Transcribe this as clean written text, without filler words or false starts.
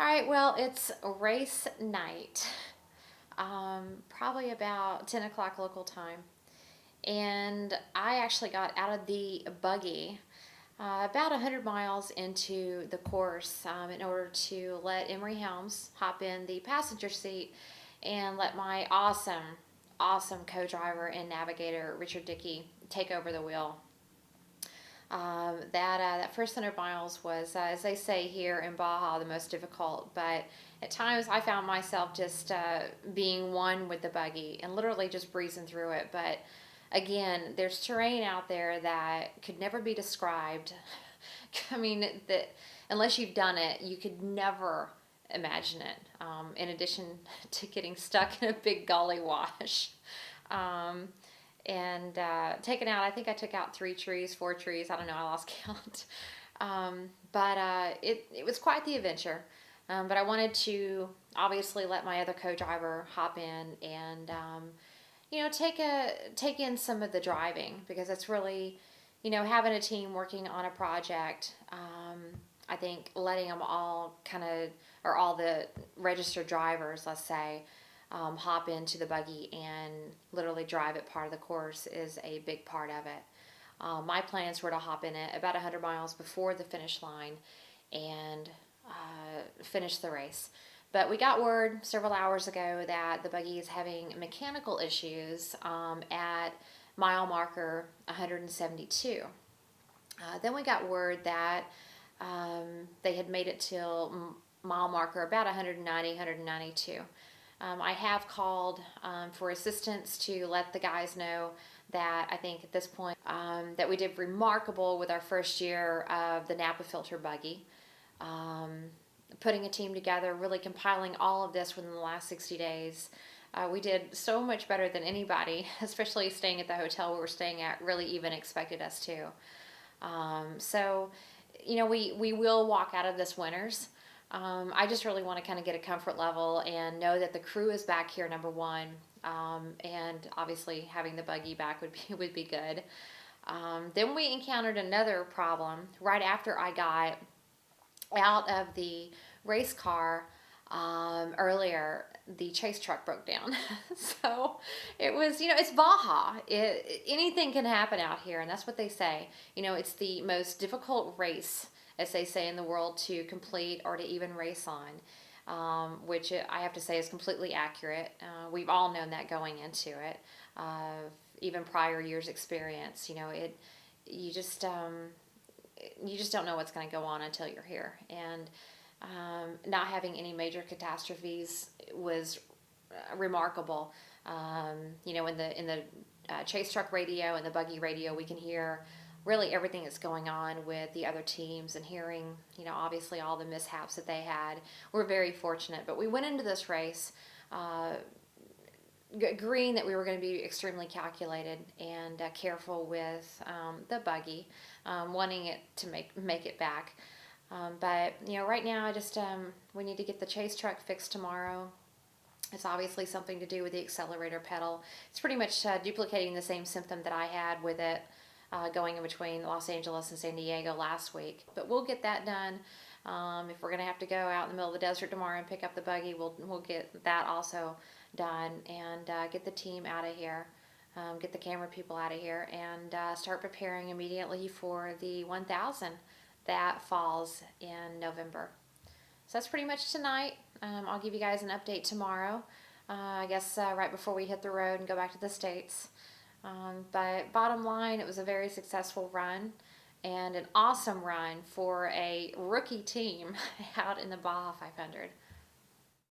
All right, well, it's race night, probably about 10 o'clock local time. And I actually got out of the buggy about 100 miles into the course in order to let Emery Helms hop in the passenger seat and let my awesome co-driver and navigator, Richard Dickey, take over the wheel. That first 100 miles was, as they say here in Baja, the most difficult. But at times I found myself just being one with the buggy and literally just breezing through it. But again, there's terrain out there that could never be described. I mean, that unless you've done it, you could never imagine it. In addition to getting stuck in a big gully wash. Um, and taken out. I think I took out 3 trees, 4 trees. I don't know. I lost count. But it was quite the adventure. But I wanted to obviously let my other co-driver hop in and take in some of the driving because it's really having a team working on a project. I think letting them all or all the registered drivers, let's say, hop into the buggy and literally drive it part of the course is a big part of it. My plans were to hop in it about 100 miles before the finish line and finish the race. But we got word several hours ago that the buggy is having mechanical issues at mile marker 172. Then we got word that they had made it till mile marker about 190, 192. I have called for assistance to let the guys know that I think at this point that we did remarkable with our first year of the Napa filter buggy. Putting a team together, really compiling all of this within the last 60 days. We did so much better than anybody, especially staying at the hotel we were staying at, really even expected us to. We will walk out of this winners. I just really want to kind of get a comfort level and know that the crew is back here, number one, and obviously having the buggy back would be good. Then we encountered another problem right after I got out of the race car earlier. The chase truck broke down. So it was, it's Baja. Anything can happen out here, and that's what they say. It's the most difficult race, as they say in the world, to complete or to even race on, which I have to say is completely accurate. We've all known that going into it, even prior years' experience. You just don't know what's going to go on until you're here, and not having any major catastrophes was remarkable. In the chase truck radio and the buggy radio, we can hear really everything that's going on with the other teams and hearing, obviously all the mishaps that they had. We're very fortunate, but we went into this race agreeing that we were going to be extremely calculated and careful with the buggy, wanting it to make it back. But right now I just we need to get the chase truck fixed tomorrow. It's obviously something to do with the accelerator pedal. It's pretty much duplicating the same symptom that I had with it going in between Los Angeles and San Diego last week. But we'll get that done. If we're going to have to go out in the middle of the desert tomorrow and pick up the buggy, we'll get that also done and get the team out of here, get the camera people out of here, and start preparing immediately for the 1000 that falls in November. So that's pretty much tonight. I'll give you guys an update tomorrow, I guess right before we hit the road and go back to the States. But bottom line, it was a very successful run and an awesome run for a rookie team out in the Baja 500.